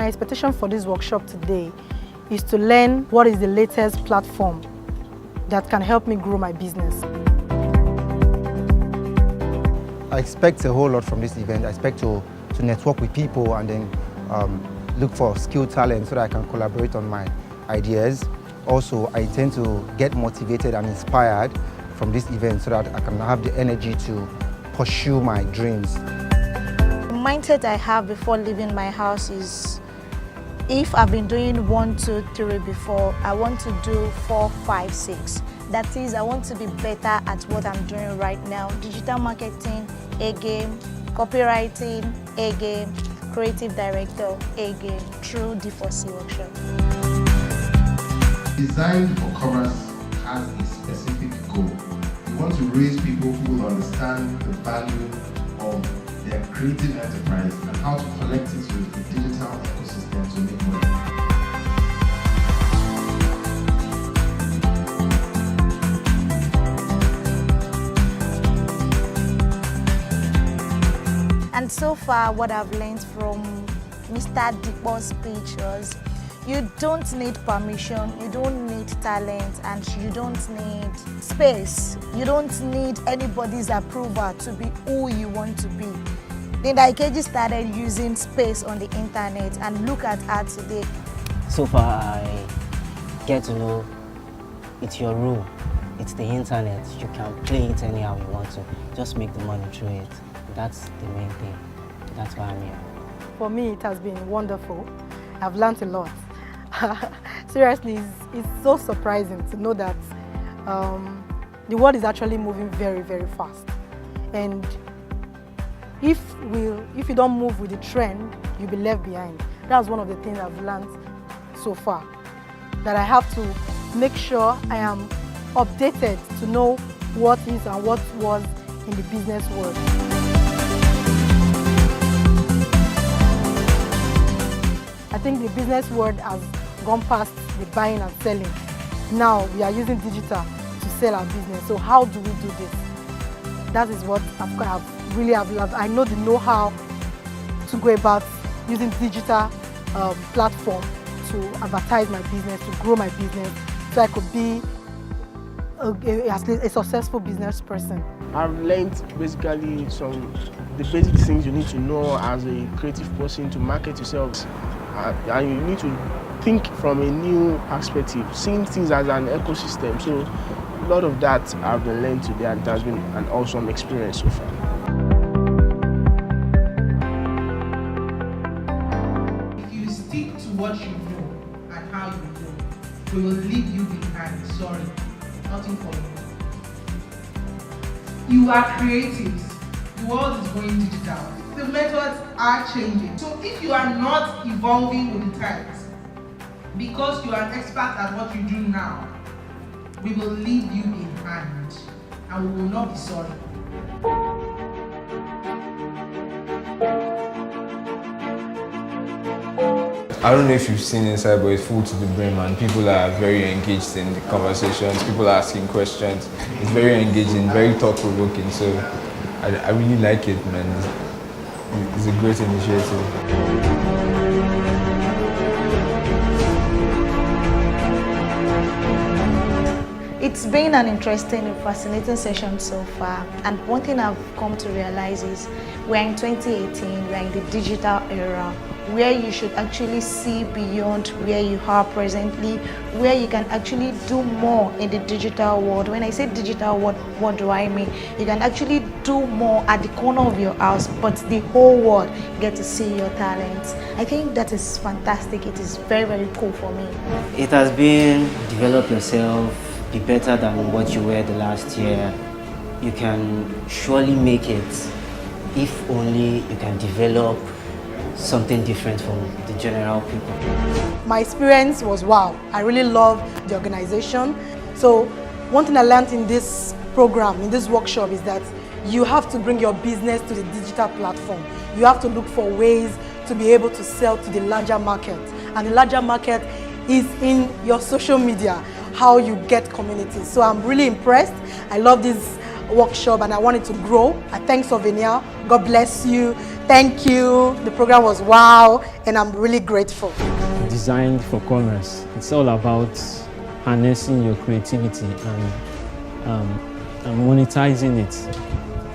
My expectation for this workshop today is to learn what is the latest platform that can help me grow my business. I expect a whole lot from this event. I expect to network with people and then look for skilled talent so that I can collaborate on my ideas. Also, I intend to get motivated and inspired from this event so that I can have the energy to pursue my dreams. The mindset I have before leaving my house is, if I've been doing 1, 2, 3 before, I want to do 4, 5, 6. That is, I want to be better at what I'm doing right now. Digital marketing, A game. Copywriting, A game. Creative director, A game. Through D4C workshop. Design for Commerce has a specific goal. We want to raise people who will understand the value of their creative enterprise and how to connect it with the digital ecosystem to make money. And so far, what I've learned from Mr. Dipo's speech was, you don't need permission, you don't need talent, and you don't need space. You don't need anybody's approval to be who you want to be. Then Ikeji started using space on the internet, and look at her today. So far, I get to know it's your room, it's the internet. You can play it anyhow you want to. Just make the money through it. That's the main thing. That's why I'm here. For me, it has been wonderful. I've learned a lot. Seriously, it's so surprising to know that the world is actually moving very, very fast. And if you don't move with the trend, you'll be left behind. That's one of the things I've learned so far. That I have to make sure I am updated to know what is and what was in the business world. I think the business world has gone past the buying and selling. Now we are using digital to sell our business. So how do we do this? That is what I've really loved. I know the know-how to go about using digital platform to advertise my business, to grow my business, so I could be a successful business person. I've learned basically the basic things you need to know as a creative person to market yourself. And you need to think from a new perspective, seeing things as an ecosystem. So a lot of that I've been learned today, and it has been an awesome experience so far. If you stick to what you know and how you know, we will leave you behind. Sorry, nothing for you. You are creatives. The world is going digital. The methods are changing. So if you are not evolving with the times, because you are an expert at what you do now, we will leave you behind and we will not be sorry. I don't know if you've seen inside, but it's full to the brim, and people are very engaged in the conversations. People are asking questions. It's very engaging, very thought-provoking. So I really like it, man. It's a great initiative. It's been an interesting and fascinating session so far, and one thing I've come to realize is we're in 2018, we're in the digital era, where you should actually see beyond where you are presently, where you can actually do more in the digital world. When I say digital world, what do I mean? You can actually do more at the corner of your house, but the whole world get to see your talents. I think that is fantastic. It is very, very cool for me. It has been develop yourself, be better than what you were the last year. You can surely make it if only you can develop something different from the general people. My experience was wow. I really love the organization. So one thing I learned in this program, in this workshop, is that you have to bring your business to the digital platform. You have to look for ways to be able to sell to the larger market. And the larger market is in your social media, how you get community. So I'm really impressed. I love this workshop and I want it to grow. I thank Souvenir. God bless you. Thank you. The program was wow, and I'm really grateful. Designed for commerce. It's all about harnessing your creativity and monetizing it,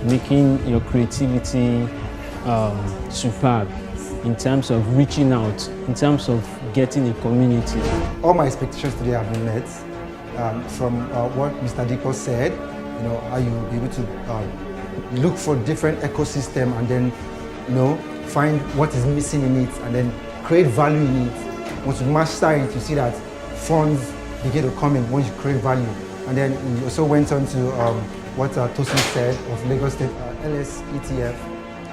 making your creativity superb in terms of reaching out, in terms of getting a community. All my expectations today have been met. From what Mr. Diko said, you know, how you be able to look for different ecosystem and then, you know, find what is missing in it and then create value in it. Once you master it, you see that funds begin to come in once you create value. And then we also went on to what Tosin said of Lagos State LS ETF,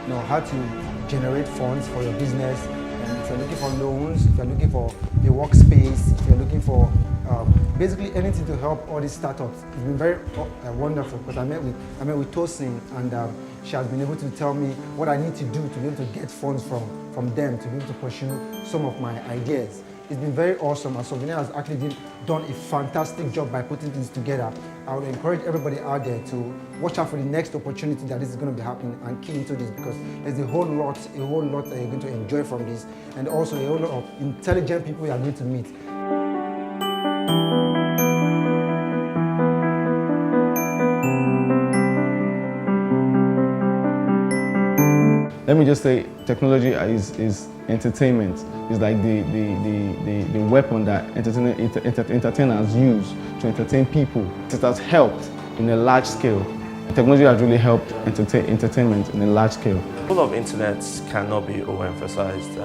you know, how to generate funds for your business. And if you're looking for loans, if you're looking for a workspace, if you're looking for basically anything to help all these startups. It's been very wonderful because I met with Tosin and she has been able to tell me what I need to do to be able to get funds from them to be able to pursue some of my ideas. It's been very awesome and Souvenir has actually done a fantastic job by putting things together. I would encourage everybody out there to watch out for the next opportunity that this is going to be happening and key into this because there's a whole lot that you're going to enjoy from this and also a whole lot of intelligent people you are going to meet. Let me just say, technology is entertainment. It's like the weapon that entertainers use to entertain people. It has helped in a large scale. Technology has really helped entertainment in a large scale. The role of internet cannot be overemphasized.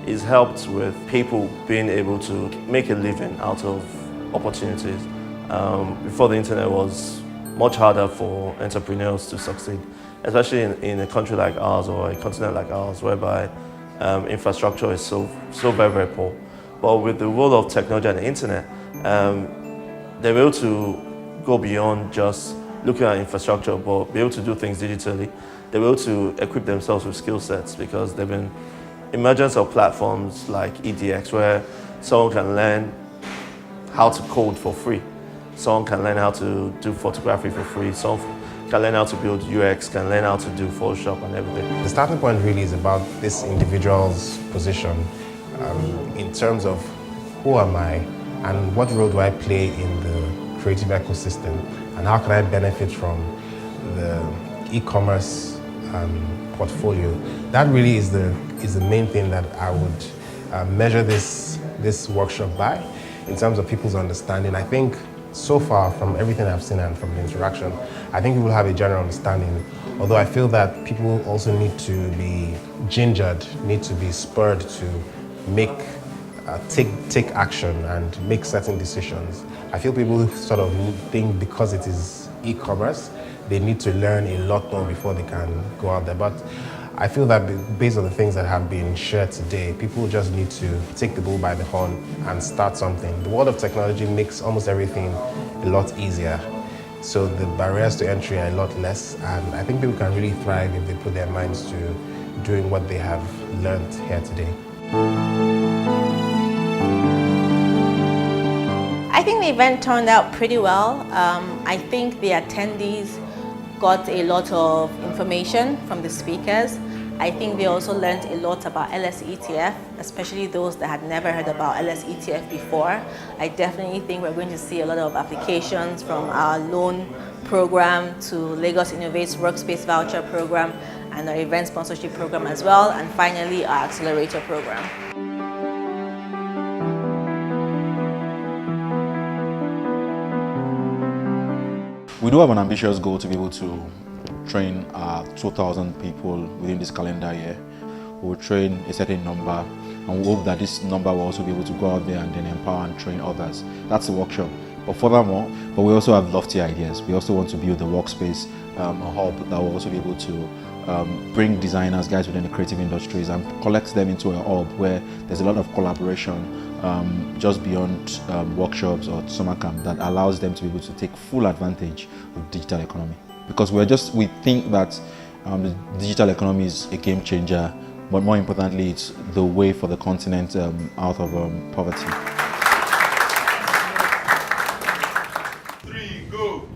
It's helped with people being able to make a living out of opportunities. Before the internet was much harder for entrepreneurs to succeed, especially in a country like ours or a continent like ours, whereby infrastructure is so very, very poor. But with the role of technology and the internet, they're able to go beyond just looking at infrastructure, but be able to do things digitally. They're able to equip themselves with skill sets because they've been emergence of platforms like EDX, where someone can learn how to code for free. Someone can learn how to do photography for free. Someone can learn how to build UX, can learn how to do Photoshop and everything. The starting point really is about this individual's position in terms of who am I and what role do I play in the creative ecosystem and how can I benefit from the e-commerce portfolio. That really is the main thing that I would measure this workshop by in terms of people's understanding. I think so far from everything I've seen and from the interaction, I think people have a general understanding, although I feel that people also need to be gingered, need to be spurred to take action and make certain decisions. I feel people sort of think because it is e-commerce, they need to learn a lot more before they can go out there. But I feel that based on the things that have been shared today, people just need to take the bull by the horn and start something. The world of technology makes almost everything a lot easier. So the barriers to entry are a lot less, and I think people can really thrive if they put their minds to doing what they have learned here today. I think the event turned out pretty well. I think the attendees got a lot of information from the speakers. I think they also learned a lot about LSETF, especially those that had never heard about LSETF before. I definitely think we're going to see a lot of applications from our loan program to Lagos Innovates Workspace Voucher program and our event sponsorship program as well, and finally our accelerator program. We do have an ambitious goal to be able to train 2,000 people within this calendar year. We'll train a certain number and we hope that this number will also be able to go out there and then empower and train others. That's the workshop. But furthermore, we also have lofty ideas. We also want to build a workspace, a hub that will also be able to bring designers, guys within the creative industries, and collect them into a hub where there's a lot of collaboration just beyond workshops or summer camp that allows them to be able to take full advantage of digital economy. Because we think that the digital economy is a game changer, but more importantly, it's the way for the continent out of poverty. 3, go!